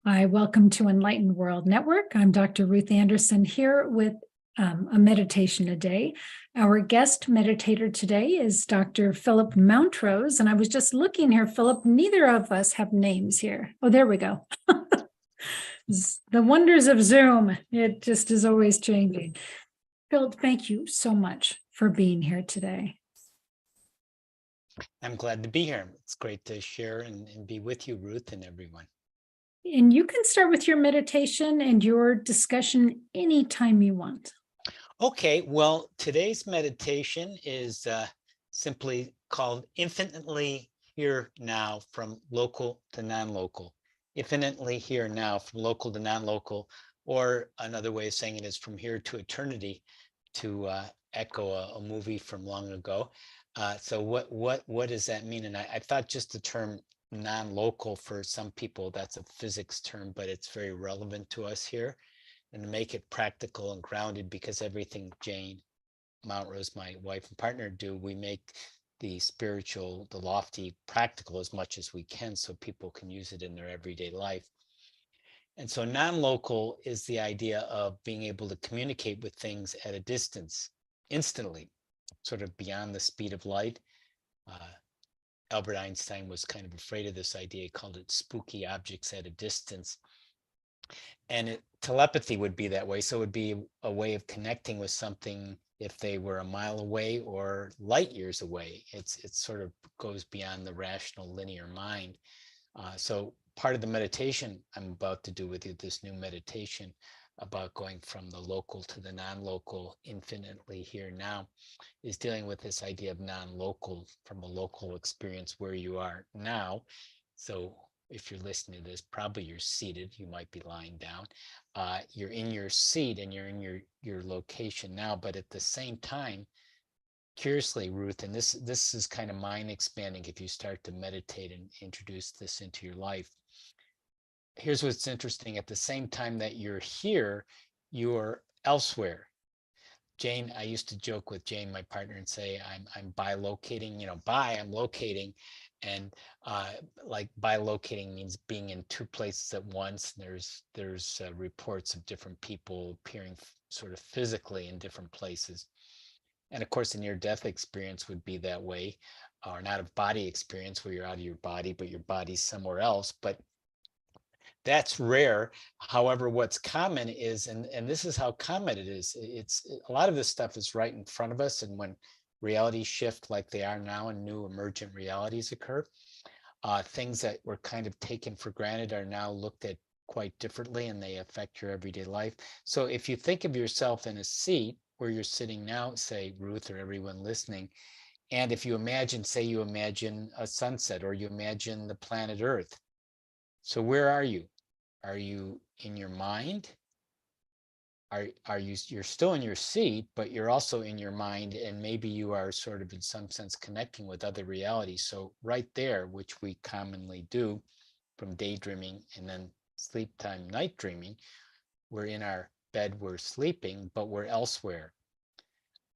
Hi, welcome to Enlightened World Network. I'm Dr. Ruth Anderson here with a meditation a day. Our guest meditator today is Dr. Phillip Mountrose. And I was just looking here, Phillip, neither of us have names here. Oh, there we go. The wonders of Zoom. It just is always changing. Phillip, thank you so much for being here today. I'm glad to be here. It's great to share and be with you, Ruth, and everyone. And you can start with your meditation and your discussion anytime you want. Okay, well, today's meditation is simply called Infinitely Here Now from Local to Non-Local. Infinitely Here Now from Local to Non-Local, or another way of saying it is from here to eternity, to echo a movie from long ago. So what does that mean? And I thought just the term non-local, for some people, that's a physics term, but it's very relevant to us here. And to make it practical and grounded, because everything Jane Mountrose, my wife and partner, do, we make the spiritual, the lofty, practical as much as we can so people can use it in their everyday life. And so non-local is the idea of being able to communicate with things at a distance instantly, sort of beyond the speed of light. Albert Einstein was kind of afraid of this idea. He called it spooky objects at a distance. And telepathy would be that way. So it would be a way of connecting with something if they were a mile away or light years away. It sort of goes beyond the rational linear mind. So part of the meditation I'm about to do with you, this new meditation about going from the local to the non-local, infinitely here now, is dealing with this idea of non-local, from a local experience where you are now. So if you're listening to this, probably you're seated, you might be lying down. You're in your seat and you're in your location now, but at the same time, curiously, Ruth, and this is kind of mind expanding if you start to meditate and introduce this into your life. Here's what's interesting. At the same time that you're here, you're elsewhere. Jane, I used to joke with Jane, my partner, and say I'm bilocating, I'm locating, and like bilocating means being in two places at once. There's reports of different people appearing sort of physically in different places. And of course, a near-death experience would be that way, or an out-of-body experience where you're out of your body, but your body's somewhere else. But that's rare. However, what's common is, and this is how common it is, it's a lot of this stuff is right in front of us. And when realities shift like they are now and new emergent realities occur, things that were kind of taken for granted are now looked at quite differently, and they affect your everyday life. So if you think of yourself in a seat where you're sitting now, say Ruth or everyone listening, and if you imagine, say you imagine a sunset, or you imagine the planet Earth. So where are you? Are you in your mind? You're still in your seat, but you're also in your mind, and maybe you are sort of in some sense connecting with other realities. So right there, which we commonly do from daydreaming and then sleep time, night dreaming, we're in our bed, we're sleeping, but we're elsewhere.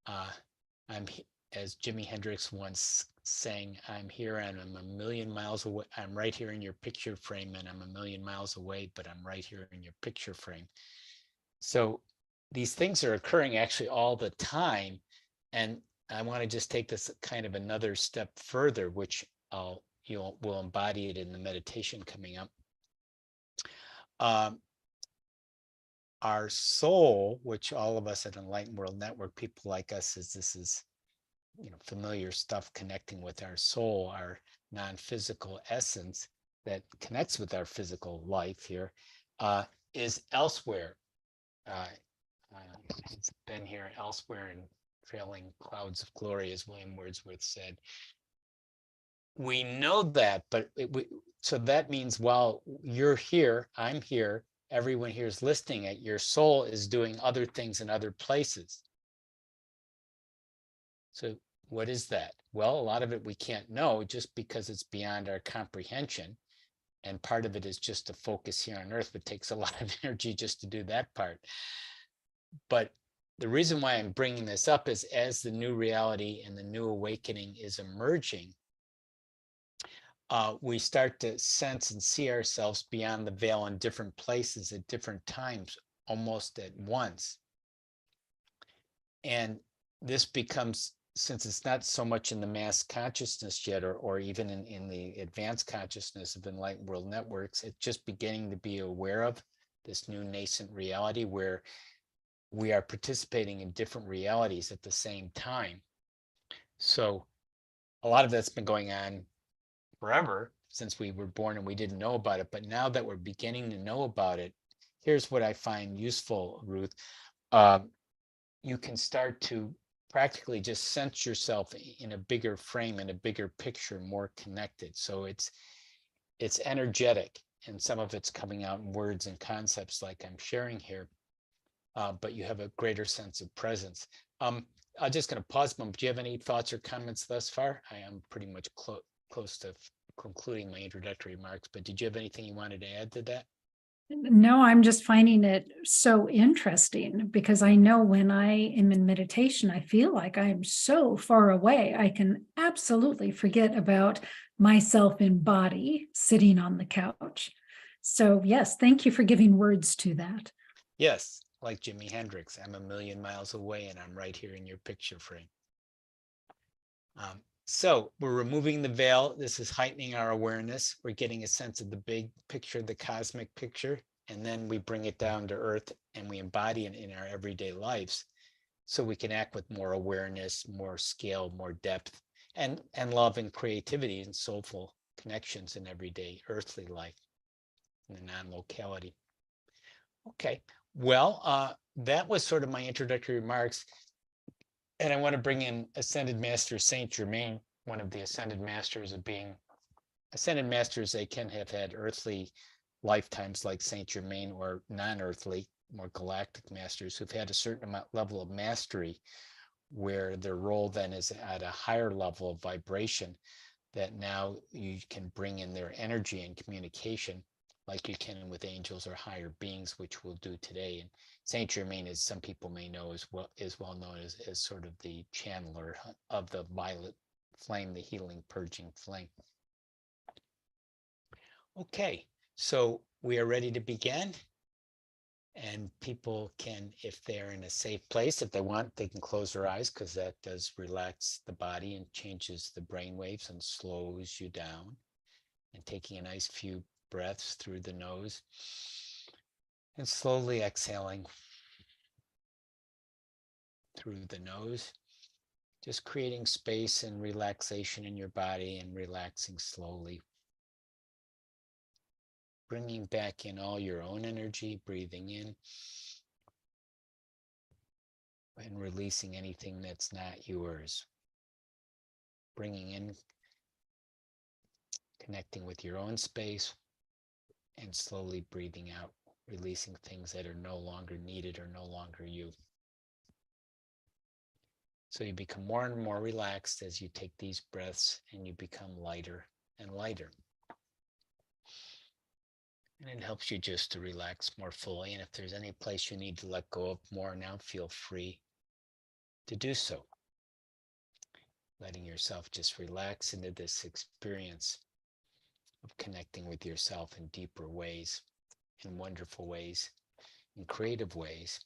I'm, as Jimi Hendrix once sang, I'm here and I'm a million miles away. I'm right here in your picture frame, and I'm a million miles away, but I'm right here in your picture frame. So these things are occurring actually all the time. And I want to just take this kind of another step further, which we'll embody it in the meditation coming up. Our soul, which all of us at Enlightened World Network, people like us, this is familiar stuff, connecting with our soul, our non-physical essence that connects with our physical life here, is elsewhere. It's been here elsewhere in trailing clouds of glory, as William Wordsworth said. We know that, but so that means while you're here, I'm here, everyone here is listening at, your soul is doing other things in other places. So what is that? Well, a lot of it we can't know just because it's beyond our comprehension. And part of it is just to focus here on Earth, but takes a lot of energy just to do that part. But the reason why I'm bringing this up is, as the new reality and the new awakening is emerging, we start to sense and see ourselves beyond the veil in different places at different times, almost at once. And this becomes, since it's not so much in the mass consciousness yet, or even in the advanced consciousness of enlightened world networks, it's just beginning to be aware of this new nascent reality where we are participating in different realities at the same time. So a lot of that's been going on forever since we were born and we didn't know about it. But now that we're beginning to know about it, here's what I find useful, Ruth. You can start to practically just sense yourself in a bigger frame, in a bigger picture, more connected. So it's energetic, and some of it's coming out in words and concepts like I'm sharing here, but you have a greater sense of presence. I'm just going to pause a moment. Do you have any thoughts or comments thus far? I am pretty much close to concluding my introductory remarks, but did you have anything you wanted to add to that? No, I'm just finding it so interesting because I know when I am in meditation, I feel like I am so far away. I can absolutely forget about myself in body sitting on the couch. So, yes, thank you for giving words to that. Yes, like Jimi Hendrix, I'm a million miles away and I'm right here in your picture frame. So we're removing the veil. This is heightening our awareness. We're getting a sense of the big picture, the cosmic picture, and then we bring it down to earth and we embody it in our everyday lives so we can act with more awareness, more scale, more depth, and love and creativity and soulful connections in everyday earthly life in the non-locality. Okay, well, that was sort of my introductory remarks. And I want to bring in Ascended Master Saint Germain, one of the Ascended Masters of being. Ascended Masters, they can have had earthly lifetimes like Saint Germain, or non-earthly, more galactic masters who've had a certain level of mastery where their role then is at a higher level of vibration that now you can bring in their energy and communication like you can with angels or higher beings, which we'll do today. And Saint Germain, as some people may know, is well known as sort of the channeler of the violet flame, the healing, purging flame. Okay, so we are ready to begin. And people can, if they're in a safe place, if they want, they can close their eyes because that does relax the body and changes the brain waves and slows you down. And taking a nice few breaths through the nose and slowly exhaling through the nose, just creating space and relaxation in your body and relaxing slowly. Bringing back in all your own energy, breathing in and releasing anything that's not yours. Bringing in, connecting with your own space, and slowly breathing out, releasing things that are no longer needed or no longer you. So you become more and more relaxed as you take these breaths, and you become lighter and lighter. And it helps you just to relax more fully. And if there's any place you need to let go of more now, feel free to do so. Letting yourself just relax into this experience of connecting with yourself in deeper ways, in wonderful ways, in creative ways.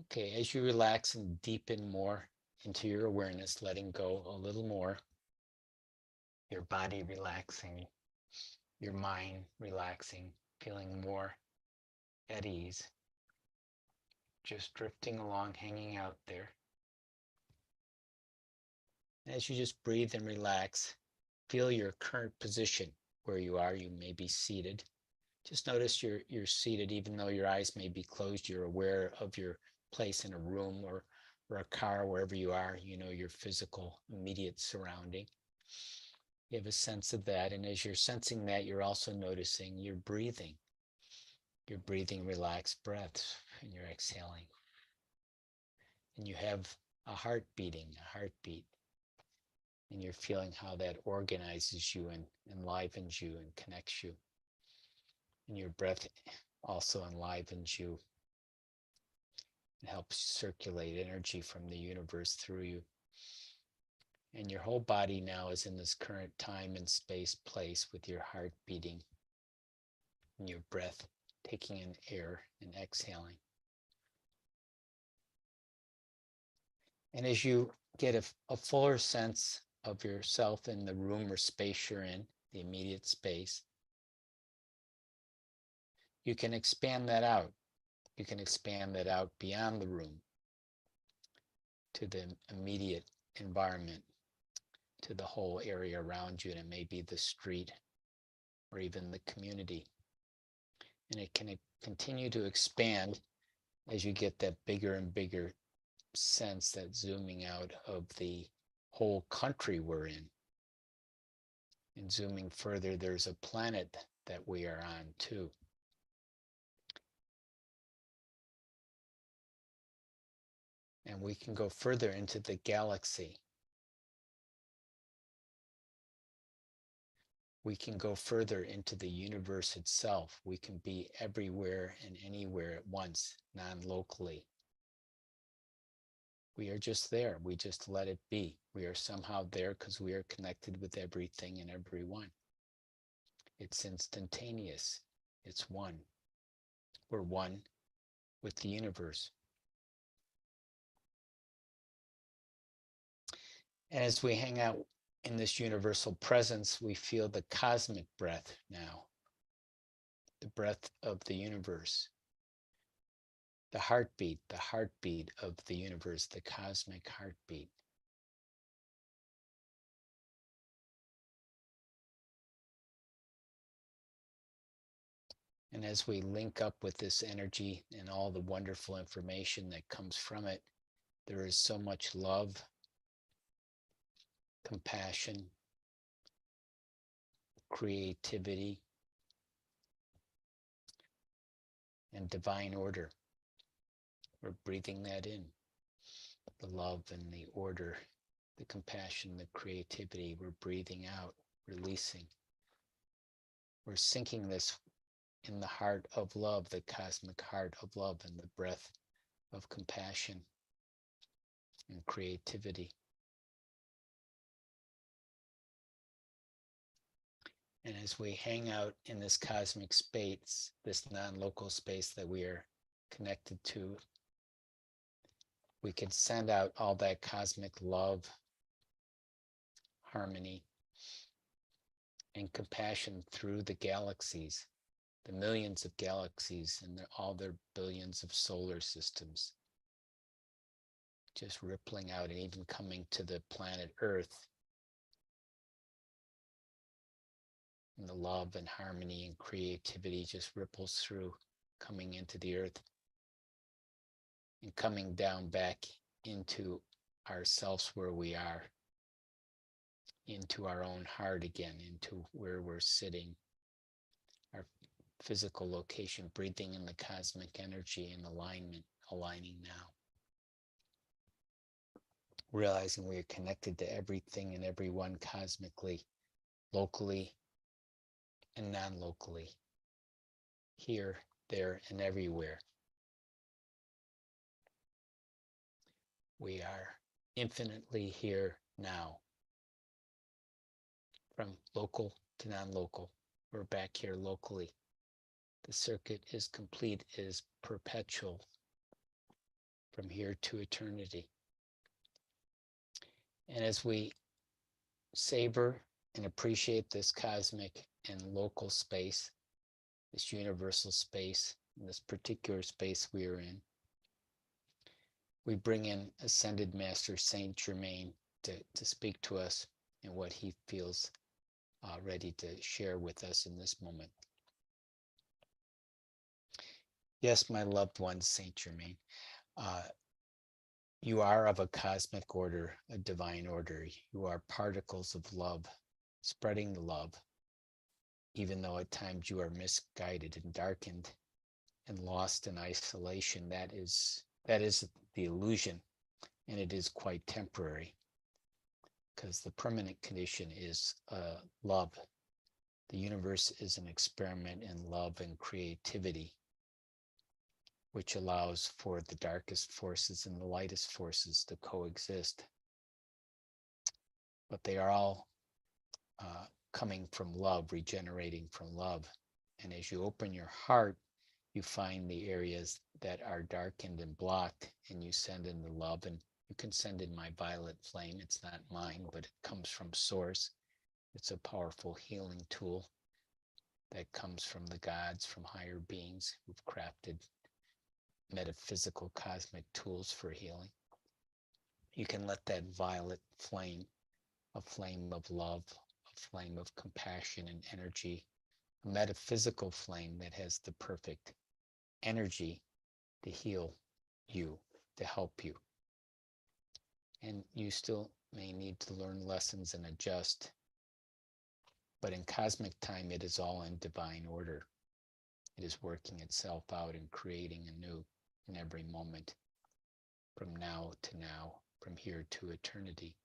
Okay, as you relax and deepen more into your awareness, letting go a little more, your body relaxing, your mind relaxing, feeling more at ease, just drifting along, hanging out there. As you just breathe and relax, feel your current position where you are. You may be seated. Just notice you're seated, even though your eyes may be closed. You're aware of your place in a room or a car, wherever you are. You know your physical immediate surrounding. You have a sense of that. And as you're sensing that, you're also noticing your breathing. You're breathing relaxed breaths and you're exhaling. And you have a heartbeat. And you're feeling how that organizes you and enlivens you and connects you. And your breath also enlivens you. It helps circulate energy from the universe through you. And your whole body now is in this current time and space place with your heart beating and your breath taking in air and exhaling. And as you get a fuller sense of yourself in the room or space you're in, the immediate space, you can expand that out. You can expand that out beyond the room to the immediate environment, to the whole area around you, and it may be the street or even the community. And it can continue to expand as you get that bigger and bigger sense, that zooming out of the whole country we're in. And zooming further, there's a planet that we are on too. And we can go further into the galaxy. We can go further into the universe itself. We can be everywhere and anywhere at once, non-locally. We are just there. We just let it be. We are somehow there because we are connected with everything and everyone. It's instantaneous. It's one. We're one with the universe. And as we hang out in this universal presence, we feel the cosmic breath now, the breath of the universe, the heartbeat of the universe, the cosmic heartbeat. And as we link up with this energy and all the wonderful information that comes from it, there is so much love, compassion, creativity, and divine order. We're breathing that in. The love and the order, the compassion, the creativity, we're breathing out, releasing. We're sinking this in the heart of love, the cosmic heart of love, and the breath of compassion and creativity. And as we hang out in this cosmic space, this non-local space that we are connected to, we can send out all that cosmic love, harmony, and compassion through the galaxies, the millions of galaxies and all their billions of solar systems, just rippling out and even coming to the planet Earth. And the love and harmony and creativity just ripples through, coming into the earth and coming down back into ourselves where we are, into our own heart again, into where we're sitting, our physical location, breathing in the cosmic energy and aligning now. Realizing we are connected to everything and everyone cosmically, locally, and non-locally, here, there, and everywhere. We are infinitely here now. From local to non-local, we're back here locally. The circuit is complete, is perpetual, from here to eternity. And as we savor and appreciate this cosmic and local space, this universal space, this particular space we are in, we bring in Ascended Master Saint Germain to speak to us and what he feels ready to share with us in this moment. Yes, my loved ones, Saint Germain, you are of a cosmic order, a divine order. You are particles of love, spreading the love, even though at times you are misguided and darkened and lost in isolation. That is the illusion, and it is quite temporary, because the permanent condition is love. The universe is an experiment in love and creativity, which allows for the darkest forces and the lightest forces to coexist. but they are all coming from love, regenerating from love. And as you open your heart, you find the areas that are darkened and blocked, and you send in the love. And you can send in my violet flame. It's not mine, but it comes from source. It's a powerful healing tool that comes from the gods, from higher beings who've crafted metaphysical cosmic tools for healing. You can let that violet flame, a flame of love, a flame of compassion and energy, a metaphysical flame that has the perfect energy to heal you, to help you. And you still may need to learn lessons and adjust, but in cosmic time, it is all in divine order. It is working itself out and creating anew in every moment, from now to now, from here to eternity.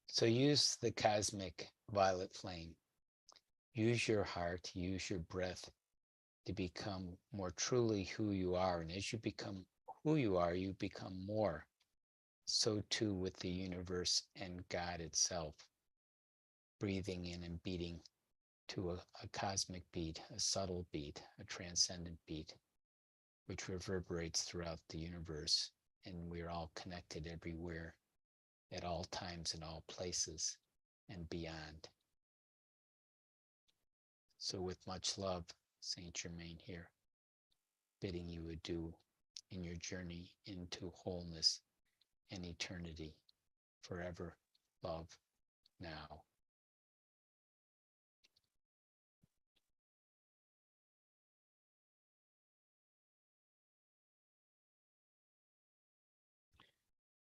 So use the cosmic violet flame. Use your heart, use your breath to become more truly who you are. And as you become who you are, you become more. So too with the universe and God itself. Breathing in and beating to a cosmic beat, a subtle beat, a transcendent beat, which reverberates throughout the universe. And we're all connected everywhere, at all times, in all places, and beyond. So with much love, Saint Germain here, bidding you adieu in your journey into wholeness and eternity. Forever love now.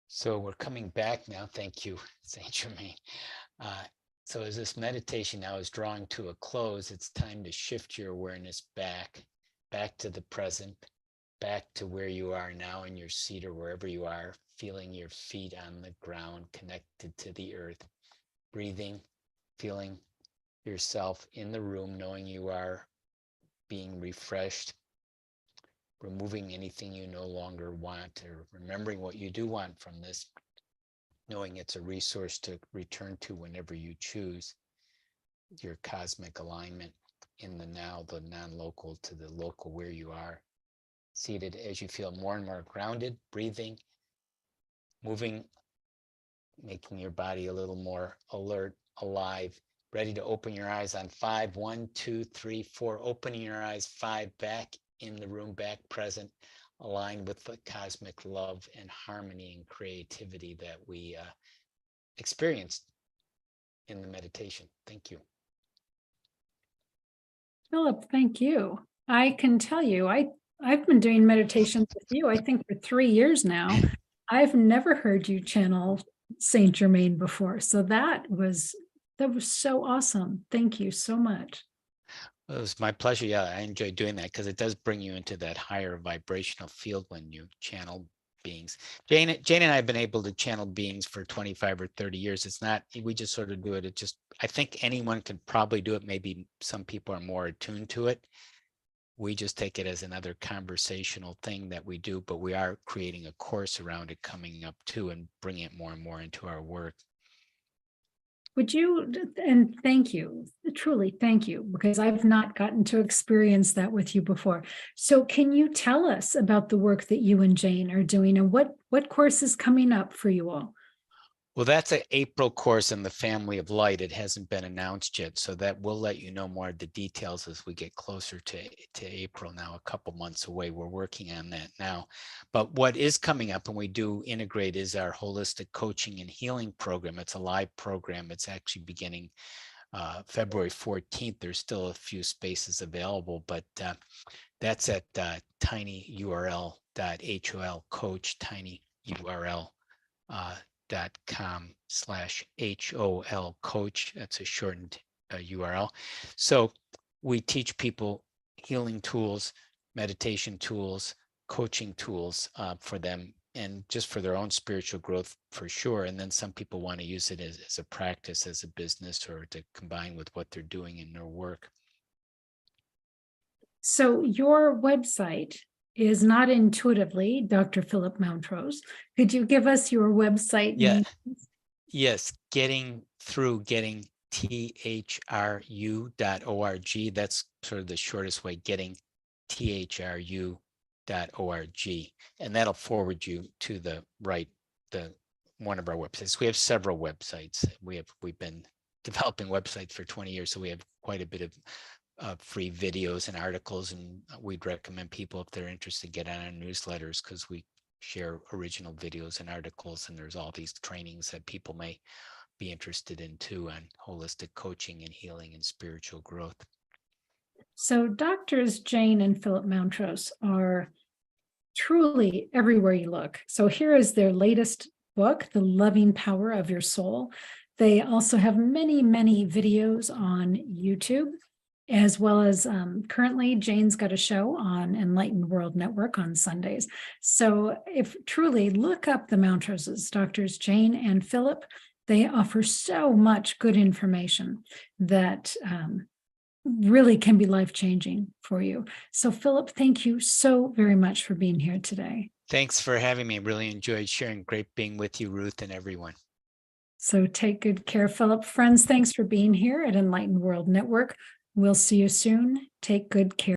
So we're coming back now. Thank you, Saint Germain. So as this meditation now is drawing to a close, it's time to shift your awareness back to the present, back to where you are now in your seat or wherever you are, feeling your feet on the ground, connected to the earth, breathing, feeling yourself in the room, knowing you are being refreshed, removing anything you no longer want, or remembering what you do want from this, knowing it's a resource to return to whenever you choose. Your cosmic alignment in the now, the non-local to the local where you are. Seated as you feel more and more grounded, breathing, moving, making your body a little more alert, alive, ready to open your eyes on 5. 1, 2, 3, 4. Opening your eyes. 5, back in the room, back present, aligned with the cosmic love and harmony and creativity that we experienced in the meditation. Thank you. Philip, thank you. I can tell you, I've been doing meditations with you, I think, for 3 years now. I've never heard you channel Saint Germain before. So that was so awesome. Thank you so much. It was my pleasure. Yeah, I enjoy doing that because it does bring you into that higher vibrational field when you channel beings. Jane and I have been able to channel beings for 25 or 30 years. It's not, we just sort of do it. It just, I think anyone can probably do it. Maybe some people are more attuned to it. We just take it as another conversational thing that we do, but we are creating a course around it coming up too and bringing it more and more into our work. Would you, and thank you, truly thank you, because I've not gotten to experience that with you before. So can you tell us about the work that you and Jane are doing and what course is coming up for you all? Well, that's an April course in the Family of Light. It hasn't been announced yet, so that we'll let you know more of the details as we get closer to April now, a couple months away. We're working on that now. But what is coming up, and we do integrate, is our holistic coaching and healing program. It's a live program. It's actually beginning February 14th. There's still a few spaces available, but that's at tinyurl.hol coach, tinyurl. .com/HOL coach. That's a shortened URL. So we teach people healing tools, meditation tools, coaching tools for them, and just for their own spiritual growth for sure. And then some people want to use it as a practice, as a business, or to combine with what they're doing in their work. So your website is not intuitively Dr. Phillip Mountrose. Could you give us your website Yeah. name? Yes, getting thru.org. That's sort of the shortest way, getting thru.org. And that'll forward you to the one of our websites. We have several websites. We've been developing websites for 20 years, so we have quite a bit of free videos and articles, and we'd recommend people, if they're interested, get on our newsletters, because we share original videos and articles, and there's all these trainings that people may be interested in too, on holistic coaching and healing and spiritual growth. So Doctors Jane and Phillip Mountrose are truly everywhere you look. So here is their latest book, The Loving Power of Your Soul. They also have many, many videos on YouTube, as well as currently Jane's got a show on Enlightened World Network on Sundays. So if truly look up the Mountroses, Doctors Jane and Phillip, they offer so much good information that really can be life-changing for you. So Phillip, thank you so very much for being here today. Thanks for having me. Really enjoyed sharing. Great being with you, Ruth, and everyone. So take good care, Phillip. Friends, thanks for being here at Enlightened World Network. We'll see you soon. Take good care.